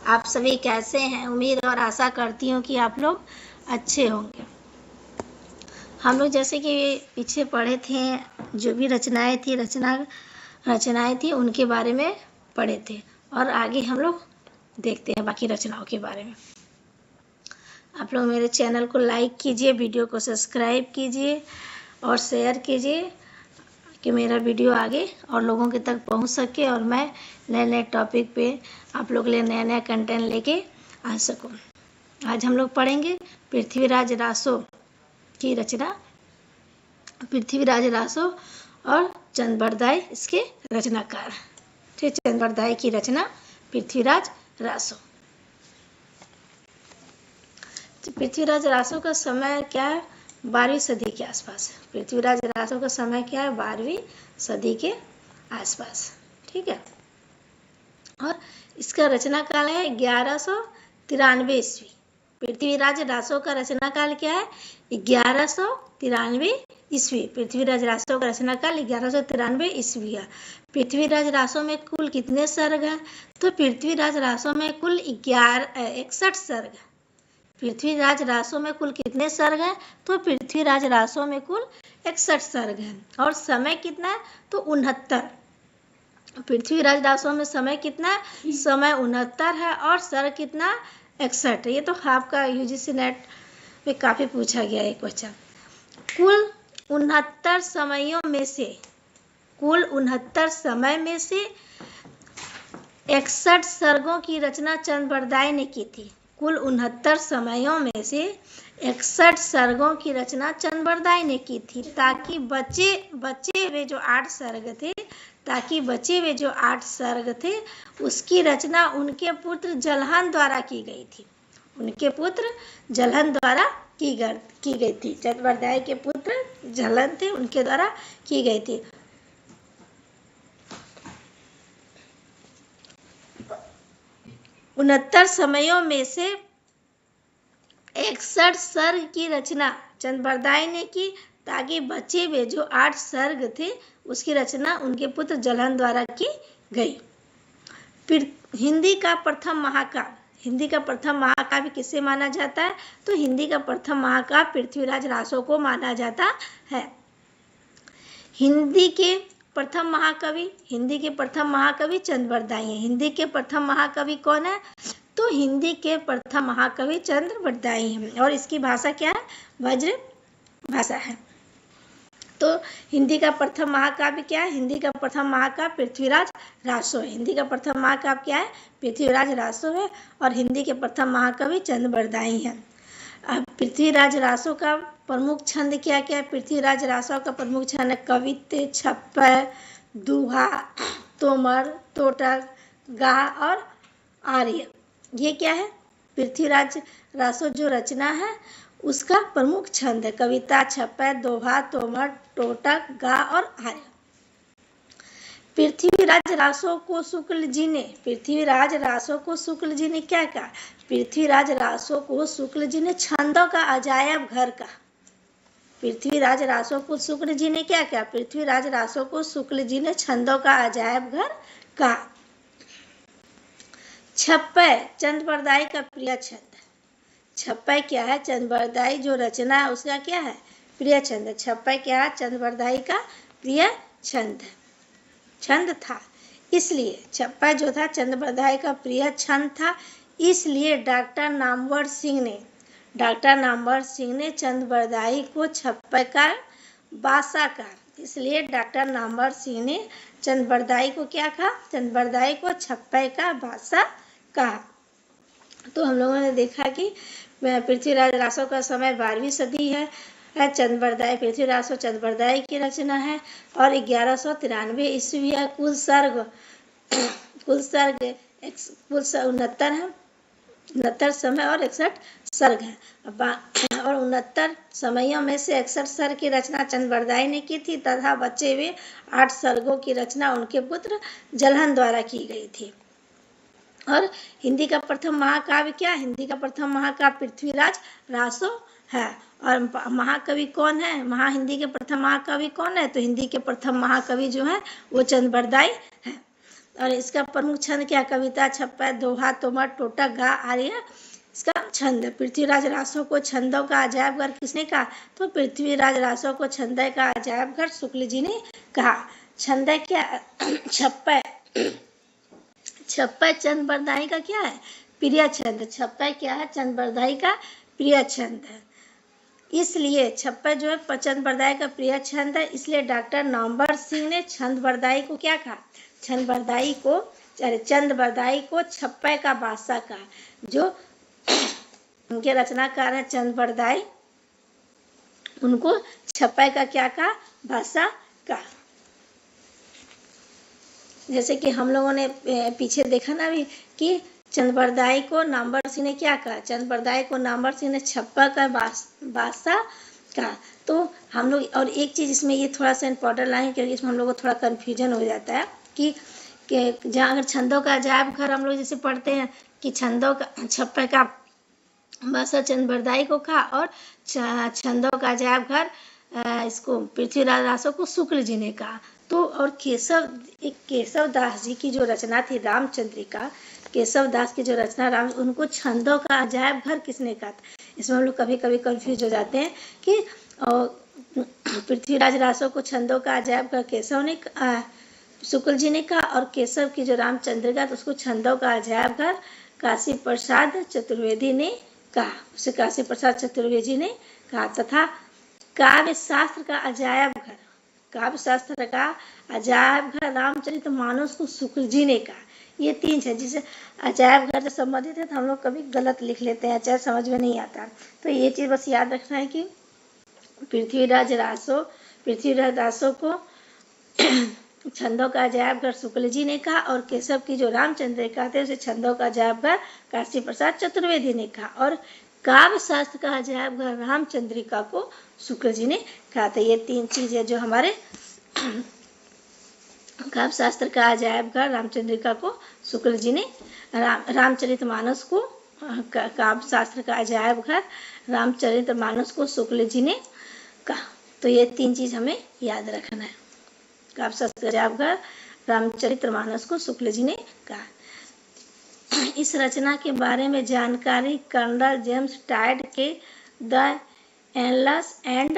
आप सभी कैसे हैं? उम्मीद और आशा करती हूँ कि आप लोग अच्छे होंगे। हम लोग जैसे कि पीछे पढ़े थे, जो भी रचनाएं थी उनके बारे में पढ़े थे, और आगे हम लोग देखते हैं बाकी रचनाओं के बारे में। आप लोग मेरे चैनल को लाइक कीजिए, वीडियो को सब्सक्राइब कीजिए और शेयर कीजिए कि मेरा वीडियो आगे और लोगों के तक पहुंच सके और मैं नए नए टॉपिक पे आप लोग के लिए नया नया कंटेंट लेके आ सकूं। आज हम लोग पढ़ेंगे पृथ्वीराज रासो की रचना, पृथ्वीराज रासो और चंद्रबरदाई इसके रचनाकार। ठीक, चंद्रबरदाई की रचना पृथ्वीराज रासो। पृथ्वीराज रासो का समय क्या है? 12वीं सदी के आसपास। पृथ्वीराज रासो का समय क्या है? 12वीं सदी के आसपास। ठीक है, और इसका रचना काल है 1193 ईस्वी। पृथ्वीराज रासो का रचना काल क्या है? 1193 ईस्वी। पृथ्वीराज रासो का रचना काल 1193 ईस्वी है। पृथ्वीराज रासो में कुल कितने सर्ग हैं? तो पृथ्वीराज रासो में कुल 61 सर्ग है। पृथ्वीराज रासो में कुल कितने सर्ग हैं? तो पृथ्वीराज रासो में कुल 61 सर्ग हैं। और समय कितना है? तो 69। पृथ्वीराज रासो में समय कितना है? समय 69 है और सर्ग कितना? 61। ये तो आपका यूजीसी नेट में काफी पूछा गया एक क्वेश्चन। कुल 69 समयों में से, कुल 69 समय में से 61 सर्गों की रचना चंद्रबरदाई ने की थी। कुल 69 समयों में से 61 सर्गों की रचना चंद्रबरदाई ने की थी, ताकि बचे हुए जो 8 सर्ग थे उसकी रचना उनके पुत्र जलहन द्वारा की गई थी। उनके पुत्र जलहन द्वारा की गई थी। चंद्रबरदाई के पुत्र जलहन थे, उनके द्वारा की गई थी। उनहत्तर समयों में से 61 सर्ग की रचना चंद्रबरदाई ने की, ताकि बचे हुए जो 8 सर्ग थे उसकी रचना उनके पुत्र जलहन द्वारा की गई। हिंदी का प्रथम महाकाव्य किसे माना जाता है? तो हिंदी का प्रथम महाकाव्य पृथ्वीराज रासो को माना जाता है। हिंदी के प्रथम महाकवि चंद्रबरदाई हैं। हिंदी के प्रथम महाकवि कौन है? तो हिंदी के प्रथम महाकवि चंद्रबरदाई हैं। और इसकी भाषा क्या है? ब्रज भाषा है। तो हिंदी का प्रथम महाकाव्य क्या है? हिंदी का प्रथम महाकाव्य पृथ्वीराज रासो है। हिंदी का प्रथम महाकाव्य क्या है? पृथ्वीराज रासो है। और हिंदी के प्रथम महाकवि चंद्रबरदाई हैं। अब पृथ्वीराज रासो का प्रमुख छंद क्या क्या है? पृथ्वीराज रासो का प्रमुख छंद है कवित्त, छप्पर, दोहा, तोमर, तोटक, गाह और आर्य। ये क्या है? पृथ्वीराज रासो जो रचना है उसका प्रमुख छंद है कविता, छप्पर, दोहा, तोमर, टोटक, गाह और आर्य। पृथ्वीराज रासो को शुक्ल जी ने क्या कहा? पृथ्वीराज रासो को शुक्ल जी ने छंदों का अजायब घर कहा। पृथ्वीराज रासो को शुक्ल जी ने क्या कहा? पृथ्वीराज रासो को शुक्ल जी ने छंदों का अजायब घर कहा। छप्पर चंद्रबरदाई का प्रिय छंद। छप्पर क्या है? चंद्रबरदाई जो रचना है उसका क्या है? प्रिय छंद। छप्पर क्या है? चंद्रबरदाई का प्रिय छंद था। इसलिए छप्पर जो था चंद्रबरदाई का प्रिय छंद था, इसलिए डॉक्टर नामवर सिंह ने चंद्रबरदाई को छप्पर का बासा कहा। इसलिए डॉक्टर नामवर सिंह ने चंद्रबरदाई को क्या कहा? चंद्रबरदाई को छप्पर का बासा कहा। तो हम लोगों ने देखा कि पृथ्वीराज रासो का समय 12वीं सदी है। पृथ्वीराज चंद्रबरदाई की रचना है और 1193 ईस्वी है। कुल सर्ग 69 है, 69 समय और 61 सर्ग है। और 69 समयों में से 61 सर्ग की रचना चंद्रबरदाई ने की थी तथा बचे हुए 8 सर्गों की रचना उनके पुत्र जलहन द्वारा की गई थी। और हिंदी का प्रथम महाकाव्य क्या? हिंदी का प्रथम महाकाव्य पृथ्वीराज रासो है। और महाकवि कौन है? हिंदी के प्रथम महाकवि कौन है? तो हिंदी के प्रथम महाकवि जो है वो चंद्रबरदाई है। और इसका प्रमुख छंद क्या? कविता, छप्पा, दोहा, तोमर, टोटक, गा आर्य इसका छंद है। पृथ्वीराज रासो को छंदों का अजायब घर किसने कहा? तो पृथ्वीराज रासो को छंद का अजायब घर शुक्ल जी ने कहा। छंद क्या? छप्पा। छप्पा चंद बरदाई का क्या है? प्रिय छंद। छप्पा क्या है? चंद बरदाई का प्रिय छंद है। इसलिए छप्पा जो है चंद बरदाई का प्रिय छंद है, इसलिए डॉक्टर नवंबर सिंह ने चंद बरदाई को क्या कहा? चंद बरदाई को छप्पा का बादशाह कहा। जो उनके रचनाकार है चंद बरदाई, उनको छप्पा का क्या कहा? बादशाह कहा। जैसे कि हम लोगों ने पीछे देखा ना भी कि चंद बरदाई को नामवर सिंह ने क्या कहा? चंद बरदाई को नामवर सिंह ने छप्पा का बादशाह कहा। तो हम लोग और एक चीज़ इसमें ये थोड़ा सा इम्पोर्टेंट लाइन, क्योंकि इसमें हम लोग को थोड़ा कन्फ्यूजन हो जाता है कि जहाँ अगर छंदों का अजायब घर हम लोग जैसे पढ़ते हैं कि छंदों का छप्पा का बादशाह चंद बरदाई को कहा और छंदों का अजायब घर इसको पृथ्वीराज रासो को शुक्ल जी ने कहा। तो और केशव दास जी की जो रचना थी रामचंद्रिका, केशव दास की जो रचना उनको छंदों का अजायब घर किसने कहा था? इसमें हम लोग कभी कभी कंफ्यूज हो जाते हैं कि पृथ्वीराज रासो को छंदों का अजायब घर केशव ने शुक्ल जी ने कहा, और केशव की जो रामचंद्रिका तो उसको छंदों का अजायब घर काशी प्रसाद चतुर्वेदी ने कहा। उसे काशी प्रसाद चतुर्वेदी ने कहा। तथा काव्य शास्त्र का अजायब घर, काव्य शास्त्र का अजायब घर रामचरितमानस को शुक्ल जी ने कहा। ये तीन है जिसे अजायब घर से संबंधित है, तो हम लोग कभी गलत लिख लेते हैं, चाहे समझ में नहीं आता। तो ये चीज़ बस याद रखना है कि पृथ्वीराज रासो को छंदों का अजायब घर शुक्ल जी ने कहा, और केशव की जो रामचंद्रिका थे उसे छंदों का अजायब घर काशी प्रसाद चतुर्वेदी ने कहा, और काव्य शास्त्र का अजायब घर रामचंद्रिका को शुक्ल जी ने कहा था। ये तीन चीजें जो हमारे काव्य शास्त्र का अजायब घर रामचंद्रिका को शुक्ल जी ने, रामचरितमानस को काव्य शास्त्र का अजायब घर रामचरितमानस को शुक्ल जी ने कहा। तो ये तीन चीज हमें याद रखना है। काव्य शास्त्र अजायब घर रामचरितमानस को शुक्ल जी ने कहा। इस रचना के बारे में जानकारी कर्नल जेम्स टाइड के the annulus and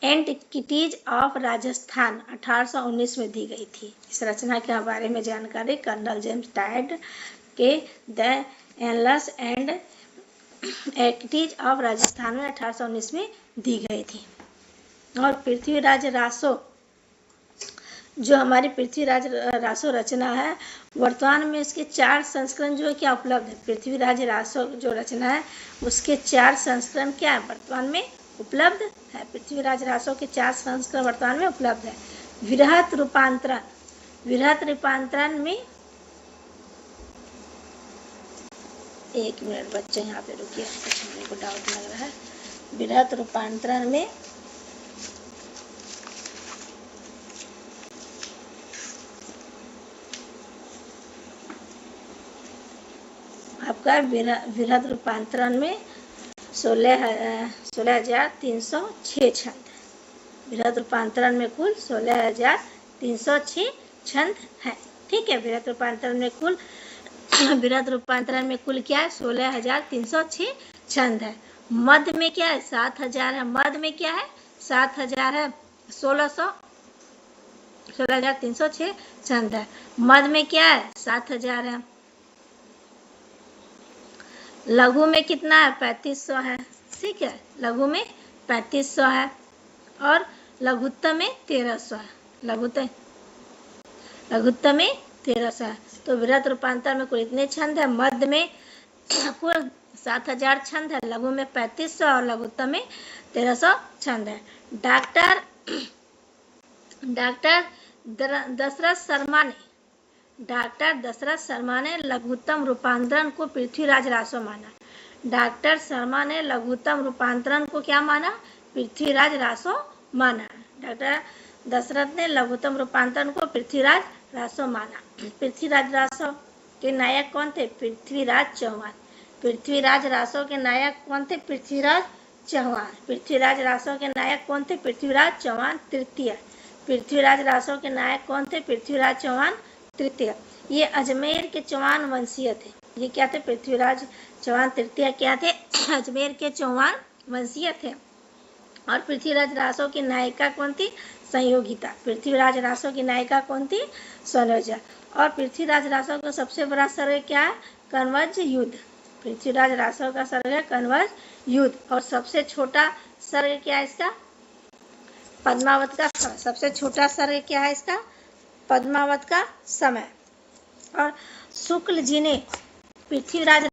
antiquities of Rajasthan 1819 में दी गई थी। इस रचना के बारे में जानकारी कर्नल जेम्स टाइड के the annulus and antiquities of Rajasthan में 1819 में दी गई थी। और पृथ्वीराज रासो, जो हमारी पृथ्वीराज रासो रचना है, वर्तमान में इसके 4 संस्करण जो है क्या उपलब्ध है। पृथ्वीराज रासो जो रचना है उसके 4 संस्करण क्या है वर्तमान में उपलब्ध है। पृथ्वीराज रासो के 4 संस्करण वर्तमान में उपलब्ध है। वृहत रूपांतरण में, एक मिनट बच्चे यहाँ पे रुकिए, कुछ मेरे को डाउट लग रहा है। वृहत रूपांतरण में आपका वृहत रूपांतरण में 16,306 छंद। वृहत रूपांतरण में कुल 16,306 छंद हैं। ठीक है, वृहत रूपांतरण में कुल क्या है? 16,306 छंद है। मध्य में क्या है? 7,000 है। मध्य में क्या है? 7,000 है। 16,306 छंद है। मध्य में क्या है? 7,000 है। लघु में कितना है? 3500 है। ठीक है, लघु में 3500 है, और लघुत्तम में 1300 है। लघुत्तम में 1300 है। तो वृहत रूपांतर में कुल इतने छंद है। मध्य में कुल 7,000 छंद है, लघु में 3500 और लघुत्तम में 1300 छंद है। डॉक्टर दशरथ शर्मा ने लघुत्तम रूपांतरण को पृथ्वीराज रासो माना। डॉक्टर शर्मा ने लघुत्तम रूपांतरण को क्या माना? पृथ्वीराज रासो माना। डॉक्टर दशरथ ने लघुत्तम रूपांतरण को पृथ्वीराज रासो माना। पृथ्वीराज रासो के नायक कौन थे? पृथ्वीराज चौहान। पृथ्वीराज रासो के नायक कौन थे? पृथ्वीराज चौहान। पृथ्वीराज रासो के नायक कौन थे? पृथ्वीराज चौहान तृतीय। पृथ्वीराज रासो के नायक कौन थे? पृथ्वीराज चौहान तृतीय। ये अजमेर के चौहान वंशीय थे। ये क्या थे? पृथ्वीराज चौहान तृतीय क्या थे? अजमेर के चौहान वंशीय थे। और पृथ्वीराज रासो की नायिका कौन थी? संयोगिता। पृथ्वीराज रासो की नायिका कौन थी? संयोगिता। और पृथ्वीराज रासो का सबसे बड़ा सर्ग क्या है? कनौज युद्ध। पृथ्वीराज रासो का सर्ग है कनौज युद्ध। और सबसे छोटा सर्ग क्या है इसका? पद्मावत का समय। सबसे छोटा सर्ग क्या है इसका? पद्मावत का समय। और शुक्ल जी ने पृथ्वीराज